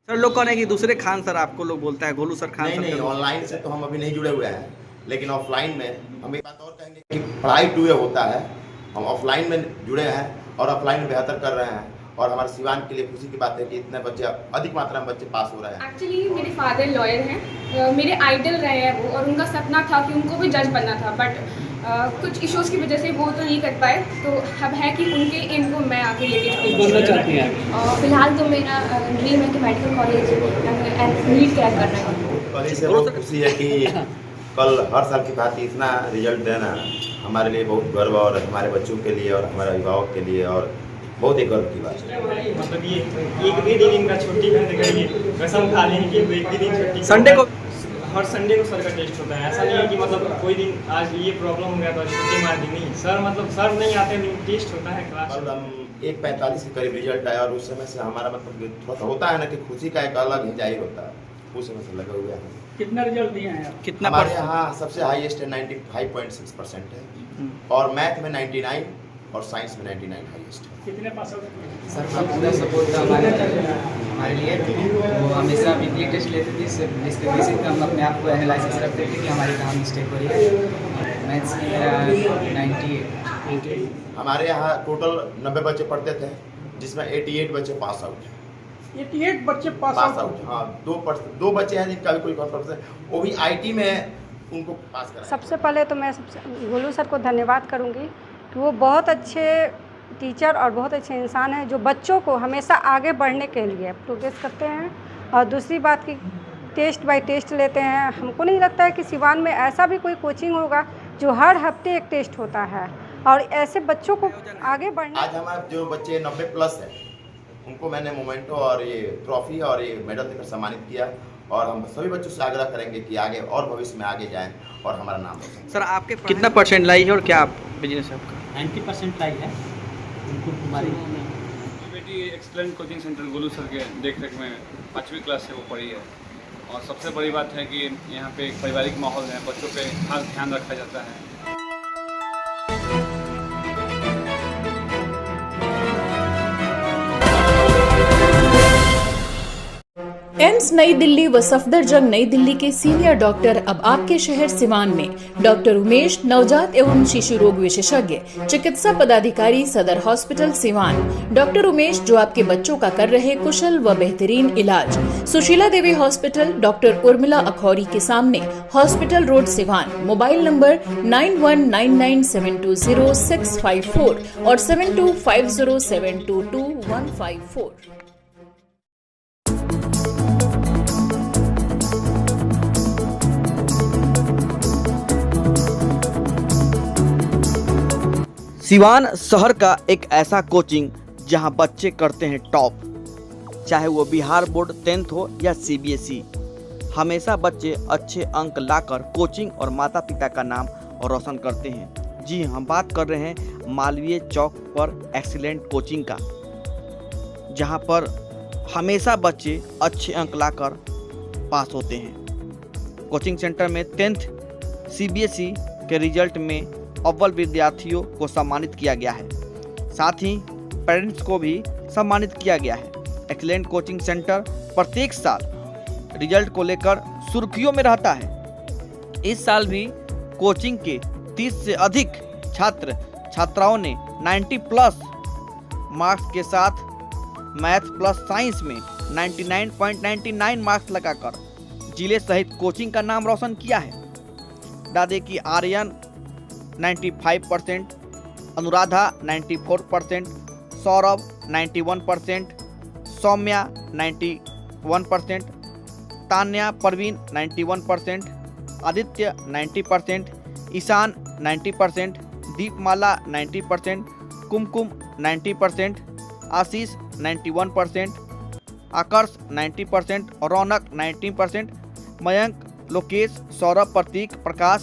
Sir लोग कौन है कि दूसरे खान सर आपको लोग बोलता है गोलू सर खान नहीं सर नहीं, का- ऑनलाइन से तो हम अभी नहीं जुड़े हुए हैं, लेकिन ऑफलाइन में हम एक बात और कहेंगे कि पढ़ाई टू वे होता है। हम ऑफलाइन में जुड़े हैं और ऑफलाइन में बेहतर कर रहे हैं, और हमारे सिवान के लिए खुशी की बात है कि इतने बच्चे, अधिक मात्रा में बच्चे पास हो रहे हैं। एक्चुअली मेरे फादर लॉयर हैं, मेरे आइडल रहे हैं वो, और उनका सपना था कि उनको भी जज बनना था, बट कुछ इश्यूज़ की वजह से वो तो नहीं कर पाए। तो अब है कि उनके एम को मैं आगे लेके बनना चाहती हैं? फिलहाल तो मेरा ड्रीम है कि मेडिकल कॉलेज नीट क्रैक करना है। कल से बहुत खुशी है कि कल हर साल की भांति इतना रिजल्ट देना हमारे लिए बहुत गर्व, और हमारे बच्चों के लिए और हमारे अभिभावक के लिए, और बहुत ही गर्व की बात है। मतलब ये एक भी दिन इनका छुट्टी करने का ये कसम खा लें कि एक भी दिन छुट्टी। संडे को हर संडे को सर का टेस्ट होता है। ऐसा नहीं है कि मतलब कोई दिन आज ये प्रॉब्लम हो गया तो छुट्टी मार दी, नहीं सर, मतलब सर नहीं आते दिन टेस्ट होता है क्लास। कल हम 1:45 के करीब रिजल्ट आया, और उस समय से हमारा मतलब थोड़ा सा होता है ना कि खुशी का एक अलग ही जाहिर होता है, उस समय से लगे हुए हैं। कितना रिजल्ट दिए हैं आप? कितना हमारे परसेंट? यहाँ सबसे हाईएस्ट है 95.6% है, और मैथ में 99 और साइंस में 99 हाईएस्ट है। कितने पास आउट? सर का पूरा सपोर्ट था हमारे लिए। वो हमेशा वीकली टेस्ट लेते थे, जिसके बेसिस पे हम अपने आप को एनालिसिस रखते थे कि हमारी कहाँ मिस्टेक हो रही है। मैथ्स में मेरा 98। हमारे यहाँ टोटल 90 बच्चे पढ़ते थे, जिसमें 88 बच्चे पास आउट हैं। 88 बच्चे पास पास आउट। आउट, हाँ, दो बच्चे हैं जिनका भी कोई कॉन्फिडेंस है, वो भी आईटी में उनको पास करा। सबसे पहले तो मैं गोलू सर को धन्यवाद करूंगी कि वो बहुत अच्छे टीचर और बहुत अच्छे इंसान हैं, जो बच्चों को हमेशा आगे बढ़ने के लिए प्रोग्रेस करते हैं। और दूसरी बात की टेस्ट बाय टेस्ट लेते हैं। हमको नहीं लगता है कि सिवान में ऐसा भी कोई कोचिंग होगा जो हर हफ्ते एक टेस्ट होता है, और ऐसे बच्चों को आगे बढ़ने। आज हमारे जो बच्चे 90 प्लस है, उनको मैंने मोमेंटो और ये ट्रॉफी और ये मेडल देकर सम्मानित किया, और हम सभी बच्चों से आग्रह करेंगे कि आगे और भविष्य में आगे जाएं और हमारा नाम रोशन। सर आपके कितना परसेंट लाई है और क्या बिजनेस है आपका? 90% लाई है उनको हमारी। बेटी excellent coaching centre Golu sir के देख रेख में 5वीं क्लास से वो पढ़ी है, और सबसे बड़ी बात है कि यहाँ पे एक पारिवारिक माहौल है, बच्चों पे खास ध्यान रखा जाता है। एम्स नई दिल्ली व सफदरजंग नई दिल्ली के सीनियर डॉक्टर अब आपके शहर सिवान में। डॉक्टर उमेश, नवजात एवं शिशु रोग विशेषज्ञ, चिकित्सा पदाधिकारी, सदर हॉस्पिटल सिवान। डॉक्टर उमेश जो आपके बच्चों का कर रहे कुशल व बेहतरीन इलाज। सुशीला देवी हॉस्पिटल, डॉक्टर उर्मिला अखौरी के सामने, hospital road Siwan. Mobile number 9199720654 और 7250722154। सिवान शहर का एक ऐसा कोचिंग जहां बच्चे करते हैं टॉप, चाहे वो बिहार बोर्ड 10th हो या CBSE। हमेशा बच्चे अच्छे अंक लाकर कोचिंग और माता पिता का नाम रोशन करते हैं। जी हम बात कर रहे हैं मालवीय चौक पर एक्सीलेंट कोचिंग का, जहां पर हमेशा बच्चे अच्छे अंक लाकर पास होते हैं। कोचिंग सेंटर में 10th CBSE के रिजल्ट में अव्वल विद्यार्थियों को सम्मानित किया गया है, साथ ही पेरेंट्स को भी सम्मानित किया गया है। एक्सीलेंट कोचिंग सेंटर प्रत्येक साल रिजल्ट को लेकर सुर्खियों में रहता है। इस साल भी कोचिंग के 30 से अधिक छात्र छात्राओं ने 90 प्लस मार्क्स के साथ मैथ प्लस साइंस में 99.99 मार्क्स लगाकर जिले सहित कोचिंग का नाम रोशन किया है। बता दें कि आर्यन 95%, अनुराधा 94%, सौरभ 91%, सौम्या 91%, तान्या परवीन 91%, आदित्य 90%, ईशान 90%, दीपमाला 90%, कुमकुम 90%, आशीष 91%, आकर्ष 90% और रौनक 19%, मयंक, लोकेश, सौरभ, प्रतीक, प्रकाश,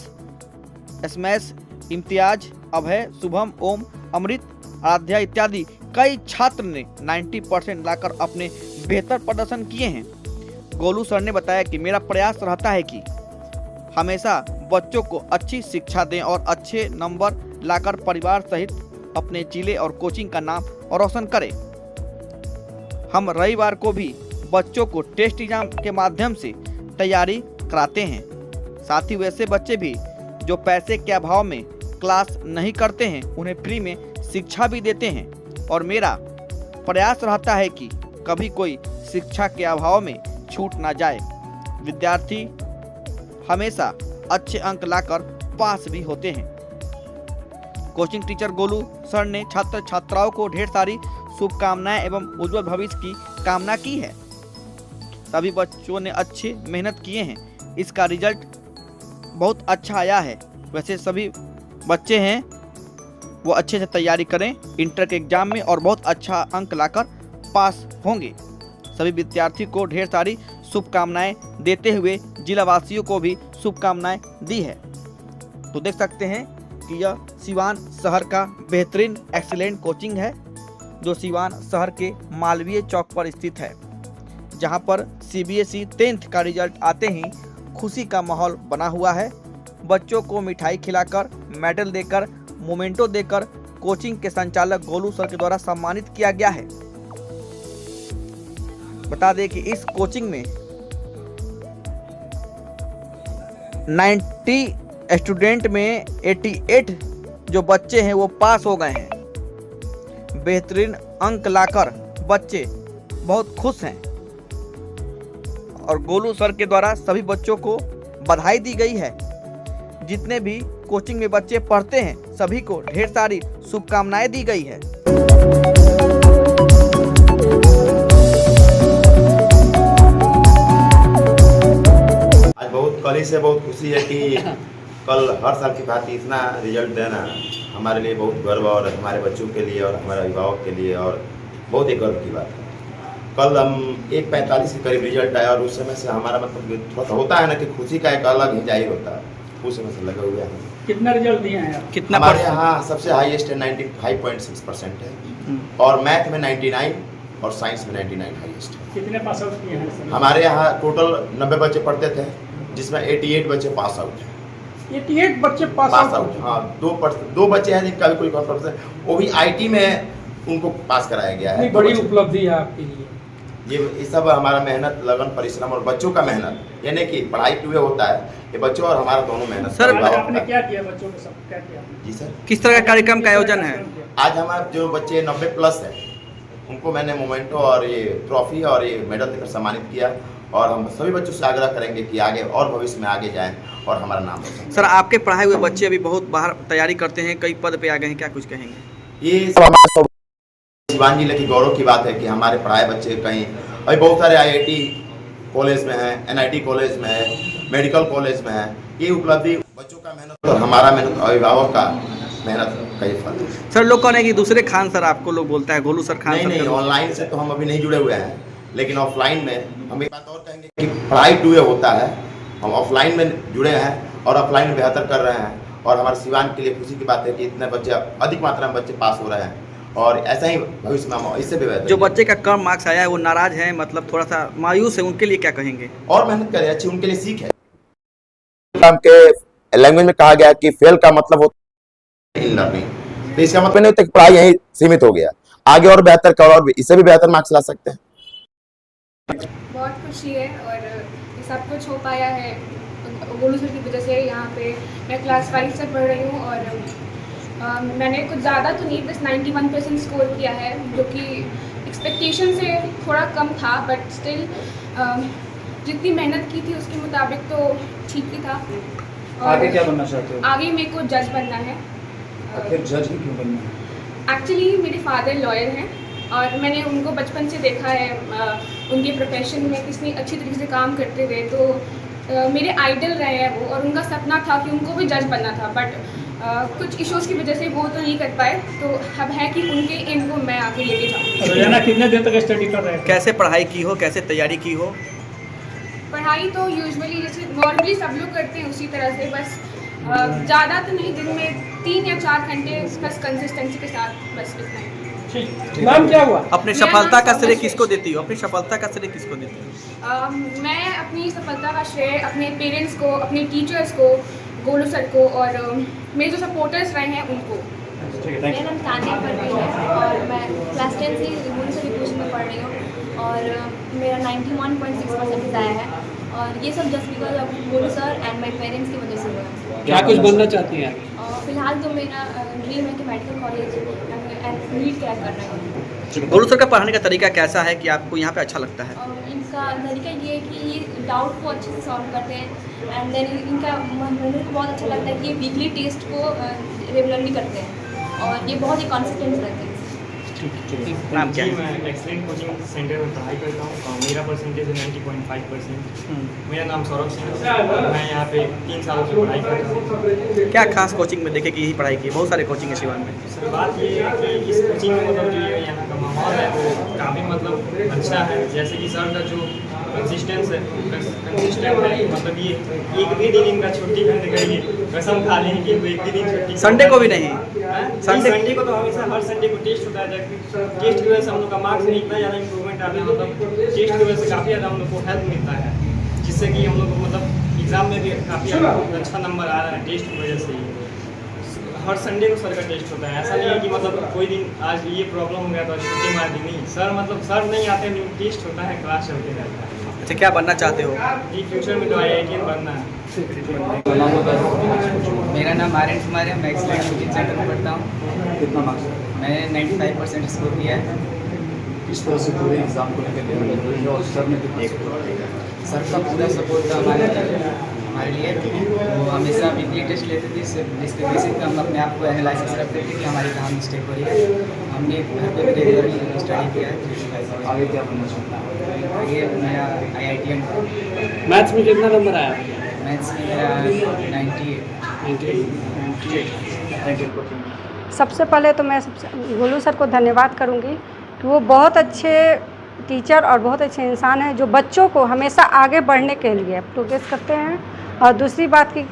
स्मैश, इम्तियाज, अभय, शुभम, ओम, अमृत, आराध्या इत्यादि कई छात्र ने 90% लाकर अपने बेहतर प्रदर्शन किए हैं। गोलू सर ने बताया कि मेरा प्रयास रहता है कि हमेशा बच्चों को अच्छी शिक्षा दें और अच्छे नंबर लाकर परिवार सहित अपने जिले और कोचिंग का नाम रोशन करें। हम रविवार को भी बच्चों को टेस्ट एग्जाम के माध्यम से तैयारी कराते हैं। साथ ही वैसे बच्चे भी जो पैसे के अभाव में क्लास नहीं करते हैं उन्हें फ्री में शिक्षा भी देते हैं। और मेरा प्रयास रहता है कि कभी कोई शिक्षा के अभाव में छूट ना जाए। विद्यार्थी हमेशा अच्छे अंक लाकर पास भी होते हैं। कोचिंग टीचर गोलू सर ने छात्र छात्राओं को ढेर सारी शुभकामनाएं एवं उज्जवल भविष्य की कामना की है। सभी बच्चों ने अच्छी मेहनत किए हैं, इसका रिजल्ट बहुत अच्छा आया है। वैसे सभी बच्चे हैं वो अच्छे से तैयारी करें इंटर के एग्जाम में और बहुत अच्छा अंक लाकर पास होंगे। सभी विद्यार्थी को ढेर सारी शुभकामनाएं देते हुए जिला वासियों को भी शुभकामनाएं दी है। तो देख सकते हैं कि यह सिवान शहर का बेहतरीन एक्सीलेंट कोचिंग है जो सिवान शहर के मालवीय चौक पर स्थित है, जहां पर सीबीएसई 10th का रिजल्ट आते ही खुशी का माहौल बना हुआ है। बच्चों को मिठाई खिलाकर, मेडल देकर, मोमेंटो देकर कोचिंग के संचालक गोलू सर के द्वारा सम्मानित किया गया है। बता दें कि इस कोचिंग में 90 स्टूडेंट में 88 जो बच्चे हैं वो पास हो गए हैं। बेहतरीन अंक लाकर बच्चे बहुत खुश हैं और गोलू सर के द्वारा सभी बच्चों को बधाई दी गई है। जितने भी कोचिंग में बच्चे पढ़ते हैं सभी को ढेर सारी शुभकामनाएं दी गई है। आज कल से बहुत खुशी है कि कल हर साल की भांति इतना रिजल्ट देना हमारे लिए बहुत गर्व और हमारे बच्चों के लिए और हमारे अभिभावक के लिए और बहुत ही गर्व की बात है। कल हम 1:45 के करीब रिजल्ट आया और उस समय से हमारा मतलब थोड़ा सा होता है ना कि खुशी का एक अलग ही जाहिर होता है, उस समय से लगे हुए हैं। कितना रिजल्ट दिए हैं आप? कितना हमारे यहाँ सबसे हाईएस्ट है 95.6% है और मैथ में 99 और साइंस में 99 हाईएस्ट है। कितने पास आउट किए हैं? हमारे यहाँ टोटल 90 बच्चे पढ़ते थे जिसमें 88 बच्चे पास आउट हैं। 88 बच्चे पास आउट? हाँ, दो बच्चे हैं जिनका भी कोई कॉन्फ्रेंस है, वो भी आईटी में उनको पास कराया गया है। बड़ी उपलब्धि है आपके लिए। ये सब हमारा मेहनत, लगन, परिश्रम और बच्चों का मेहनत, यानी कि पढ़ाई टू होता है, ये बच्चों और हमारा दोनों मेहनत। सर, आपने क्या किया बच्चों के साथ, क्या किया? जी सर, किस तरह का कार्यक्रम का आयोजन है? आज हमारे जो बच्चे 90+ है उनको मैंने मोमेंटो और ये ट्रॉफी और ये मेडल देकर सम्मानित किया और हम सभी बच्चों से आग्रह करेंगे कि आगे और भविष्य में आगे जाएं और हमारा नाम रोशन। सर, आपके पढ़ाए हुए बच्चे अभी बहुत बाहर तैयारी करते हैं, कई पद पे आ गए हैं, क्या कुछ कहेंगे? ये सब हमारे सिवान जिले की गौरव की बात है कि हमारे पढ़ाए बच्चे कहीं अभी बहुत सारे IIT कॉलेज में हैं, NIT कॉलेज में है, मेडिकल कॉलेज में है। ये उपलब्धि बच्चों का मेहनत और हमारा मेहनत, अभिभावक का मेहनत का ही फल है। सर, लोग कौन है कि दूसरे खान सर आपको लोग बोलता है, गोलू सर खान? नहीं, ऑनलाइन से तो हम अभी नहीं जुड़े हुए हैं, लेकिन ऑफलाइन में हम एक बात और कहेंगे कि पढ़ाई टू होता है। हम ऑफलाइन में जुड़े हैं और ऑफलाइन में बेहतर कर रहे हैं और हमारे सिवान के लिए खुशी की बात है कि इतने बच्चे, अधिक मात्रा में बच्चे पास हो रहे हैं और ऐसा ही भविष्य में हम इससे भी बेहतर। जो बच्चे का कम मार्क्स आया है वो नाराज है, मतलब थोड़ा सा मायूस है, उनके लिए क्या कहेंगे? और मेहनत करें, अच्छी उनके लिए सीख है। के लैंग्वेज में कहा गया कि फेल का मतलब होता है इन लर्निंग, तो इसका मतलब नहीं होता कि पढ़ाई यहीं सीमित हो गया, आगे और बेहतर कर और इससे भी बेहतर मार्क्स ला सकते हैं। बहुत खुशी है और ये सब कुछ हो पाया है गोलू सर की वजह से। यहाँ पे मैं क्लास 5 से पढ़ रही हूँ और मैंने कुछ ज़्यादा तो नहीं, बस 91% स्कोर किया है, जो कि एक्सपेक्टेशन से थोड़ा कम था, बट स्टिल जितनी मेहनत की थी उसके मुताबिक तो ठीक ही था। आगे क्या बनना चाहते हो? आगे मेरे को जज बनना है। आखिर जज ही क्यों बनना है? एक्चुअली मेरे फादर लॉयर हैं और मैंने उनको बचपन से देखा है उनके प्रोफेशन में कितनी अच्छी तरीके से काम करते हुए, तो मेरे आइडल रहे हैं वो और उनका सपना था कि उनको भी जज बनना था, बट कुछ इश्यूज़ की वजह से वो तो नहीं कर पाए। तो अब है कि उनके एम को मैं आगे लेके जाऊँगी। रोजाना कितने देर तक स्टडी कर रहे हैं? कैसे पढ़ाई की हो, कैसे तैयारी की हो? पढ़ाई तो यूजुअली जैसे नॉर्मली सब लोग करते हैं उसी तरह से, बस ज़्यादा तो नहीं, दिन में 3 या 4 घंटे बस कंसिस्टेंसी के साथ, बस इतना ही। नाम क्या हुआ? अपनी सफलता का श्रेय किसको देती हो? अपनी सफलता का श्रेय किसको देती हो? मैं अपनी सफलता का श्रेय अपने पेरेंट्स को, अपने टीचर्स को, गोलू सर को और मेरे जो सपोर्टर्स रहे हैं उनको। मेरा नाम तानिया पढ़ रही है और मैं क्लास 10 से गोलू सर की ट्यूशन में पढ़ रही हूँ और मेरा 91.6% आया है और ये सब just because of Golu sir and my parents की वजह से हुआ है। क्या कुछ बनना चाहती हैं? फिलहाल तो मेरा ड्रीम है कि medical college and NEET crack करना है। गोलू सर का पढ़ाने का तरीका कैसा है कि आपको यहाँ पे अच्छा लगता है? और इनका तरीका ये है कि ये डाउट को अच्छे से सॉल्व करते हैं एंड देन इनका मुझे बहुत अच्छा लगता है कि ये वीकली टेस्ट को रेगुलरली करते हैं और ये बहुत ही कॉन्सिस्टेंट रहते हैं। नाम क्या जी, है? मैं एक्सलेंट कोचिंग सेंटर में पढ़ाई करता हूँ और मेरा परसेंटेज है 90.5%। मेरा नाम सौरभ सिंह है और मैं यहाँ पे 3 सालों से पढ़ाई कर रहा हूँ। क्या खास कोचिंग में देखे कि यही पढ़ाई की? बहुत सारे कोचिंग है सिवान में। सर बात ये है कि इस कोचिंग में मतलब जो ये यहाँ का माहौल है वो काफ़ी मतलब अच्छा है। जैसे कि सर का जो कंसिस्टेंट है मतलब ये एक भी दिन इनका छुट्टी करने का ये कसम खा लें कि वो एक भी दिन छुट्टी संडे को भी नहीं? संडे को तो हमेशा हर संडे को टेस्ट होता है। टेस्ट की वजह से हम लोग का मार्क्स में इतना ज़्यादा इंप्रूवमेंट आता है, मतलब टेस्ट की वजह से काफ़ी ज़्यादा हम लोग को हेल्प मिलता है, जिससे कि हम लोग को मतलब एग्ज़ाम में भी काफ़ी अच्छा नंबर आ रहा है टेस्ट की वजह से ही। हर संडे को सर का टेस्ट होता है। ऐसा नहीं है कि मतलब कोई दिन आज ये प्रॉब्लम हो गया तो छुट्टी मार दी, नहीं सर मतलब सर नहीं आते, लेकिन टेस्ट होता है, क्लास चलते रहता है। अच्छा, क्या बनना चाहते हो? जी फ्यूचर में तो IITian बनना है। मेरा नाम आर्यन कुमार है, मैं एक्सलेंट कोचिंग सेंटर में पढ़ता हूँ। कितना मार्क्स? मैंने 95% स्कोर किया है। किस तरह से पूरे एग्जाम को लेकर तैयारी कर रही है और सर ने कितना सपोर्ट किया? सर का पूरा सपोर्ट था हमारे लिए। वो हमेशा वीकली टेस्ट लेते थे, जिसके बेसिस पे हम अपने आप को एनालिसिस रखते थे कि हमारी कहाँ मिस्टेक हो रही है। हमने घर पे भी रेगुलरली स्टडी किया है। आगे क्या बनना चाहता है? आगे मेरा IITian। मैथ्स में कितना नंबर आया? मैथ्स में मेरा 98। सबसे पहले तो मैं गोलू सर को धन्यवाद करूंगी कि वो बहुत अच्छे टीचर और बहुत अच्छे इंसान हैं जो बच्चों को हमेशा आगे बढ़ने के लिए प्रोग्रेस करते हैं। और दूसरी बात की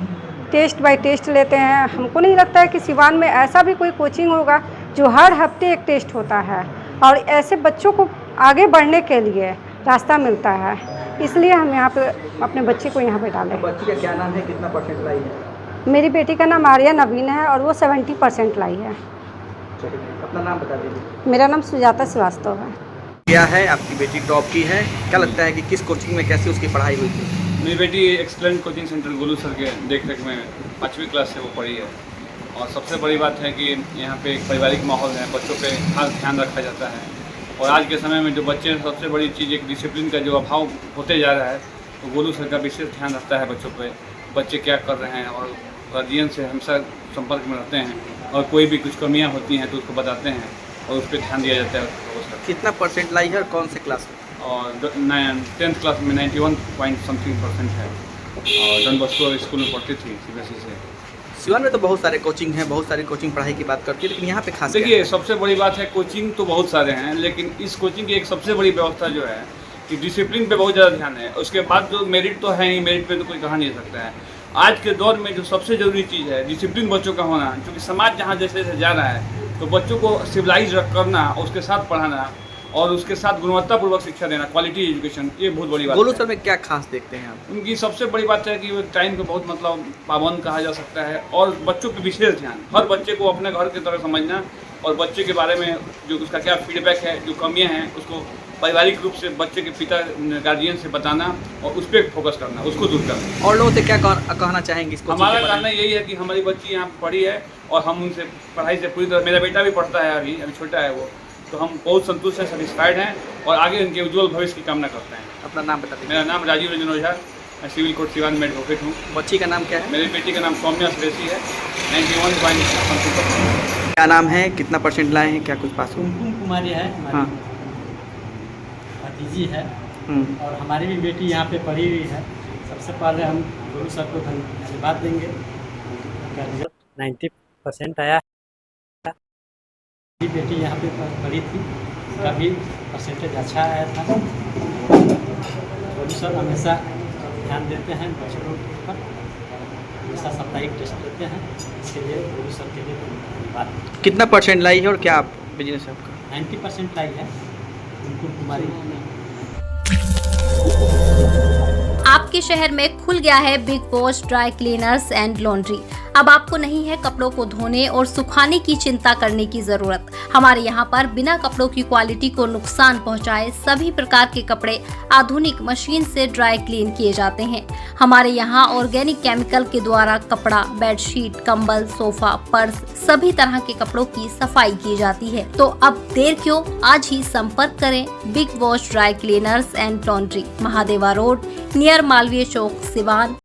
टेस्ट बाय टेस्ट लेते हैं। हमको नहीं लगता है कि सिवान में ऐसा भी कोई कोचिंग होगा जो हर हफ्ते एक टेस्ट होता है और ऐसे बच्चों को आगे बढ़ने के लिए रास्ता मिलता है, इसलिए हम यहाँ पे अपने बच्चे को यहाँ पे डालें। बच्ची का क्या नाम है? कितना परसेंट लाई है? मेरी बेटी का नाम आर्या नवीन है और वो 70% लाई है। अपना नाम बता दीजिए। मेरा नाम सुजाता श्रीवास्तव है। क्या है, आपकी बेटी टॉप की है, क्या लगता है कि किस कोचिंग में कैसे उसकी पढ़ाई हुई थी? मेरी बेटी excellent coaching centre Golu sir के देख रेख में 5वीं क्लास से वो पढ़ी है। और सबसे बड़ी बात है कि यहाँ पे एक पारिवारिक माहौल है, बच्चों पे खास ध्यान रखा जाता है। और आज के समय में जो बच्चे हैं, सबसे बड़ी चीज़ एक डिसिप्लिन का जो अभाव होते जा रहा है, तो गोलू सर का विशेष ध्यान रखता है बच्चों पे, बच्चे क्या कर रहे हैं और गार्जियन से हमेशा संपर्क में रहते हैं और कोई भी कुछ कमियाँ होती हैं तो उसको बताते हैं और उस पर ध्यान दिया जाता है। कितना परसेंट लाई है और कौन से क्लास में? और 10th क्लास में 91% है और डॉन बॉस्को स्कूल में पढ़ती थी CBSE से। सिवान में तो बहुत सारे कोचिंग हैं, बहुत सारी कोचिंग पढ़ाई की बात करती है, लेकिन यहाँ पे खास देखिए सबसे बड़ी बात है कोचिंग तो बहुत सारे हैं, लेकिन इस कोचिंग की एक सबसे बड़ी व्यवस्था जो है कि डिसिप्लिन पे बहुत ज़्यादा ध्यान है। उसके बाद जो मेरिट तो है ही, मेरिट पे तो कोई कहा नहीं सकता है। आज के दौर में जो सबसे ज़रूरी चीज़ है डिसिप्लिन बच्चों का होना, क्योंकि समाज जहाँ जैसे जैसे जा रहा है तो बच्चों को सिविलाइज करना, उसके साथ पढ़ाना और उसके साथ गुणवत्तापूर्वक शिक्षा देना, क्वालिटी एजुकेशन, ये बहुत बड़ी बात है। गोलू सर में क्या खास देखते हैं आप? उनकी सबसे बड़ी बात है कि वो टाइम को बहुत मतलब पाबंद कहा जा सकता है और बच्चों पे विशेष ध्यान, हर बच्चे को अपने घर की तरह समझना और बच्चे के बारे में जो उसका क्या फीडबैक है, जो कमियां हैं, उसको पारिवारिक रूप से बच्चे के पिता गार्जियन से बताना और उस पर फोकस करना, उसको दूर करना। और लोगों से क्या कहना चाहेंगे इसको? हमारा कहना यही है कि हमारी बच्ची यहाँ पढ़ी है और हम उनसे पढ़ाई से पूरी तरह, मेरा बेटा भी पढ़ता है, अभी छोटा है वो, तो हम बहुत संतुष्ट हैं, सेटिस्फाइड हैं और आगे उनके उज्जवल भविष्य की कामना करते हैं। अपना नाम बता दीजिए। मेरा नाम राजीव रंजन ओझा, मैं सिविल कोर्ट सिवान में एडवोकेट हूँ। बच्ची का नाम क्या है? मेरी बेटी का नाम सौम्या सुरेशी है, 91.5%। क्या नाम है, कितना परसेंट लाए हैं, क्या कुछ पास हो? कुमकुम कुमारी है हमारी, हाँ। भतीजी है और हमारी भी बेटी यहाँ पे पढ़ी हुई है। सबसे पहले हम गुरु सर को धन्यवाद देंगे। 90% आया। बेटी यहाँ पे पढ़ी थी, उसका भी परसेंटेज अच्छा आया था। गुरु सर हमेशा ध्यान देते हैं बच्चों के ऊपर, हमेशा साप्ताहिक टेस्ट लेते हैं, इसके लिए गुरु सर के लिए धन्यवाद। कितना परसेंट लाई है और क्या आप बिजनेस है आपका? 90% लाई है कुमकुम कुमारी। आपके शहर में खुल गया है big wash dry cleaners and laundry. अब आपको नहीं है कपड़ों को धोने और सुखाने की चिंता करने की जरूरत। हमारे यहाँ पर बिना कपड़ों की क्वालिटी को नुकसान पहुँचाए सभी प्रकार के कपड़े आधुनिक मशीन से ड्राई क्लीन किए जाते हैं। हमारे यहाँ ऑर्गेनिक केमिकल के द्वारा कपड़ा, बेडशीट, कंबल, सोफा, पर्स सभी तरह के कपड़ों की सफाई की जाती है। तो अब देर क्यों, आज ही संपर्क करें big wash dry cleaners and laundry, Mahadeva road, near Malviya Chowk, Siwan.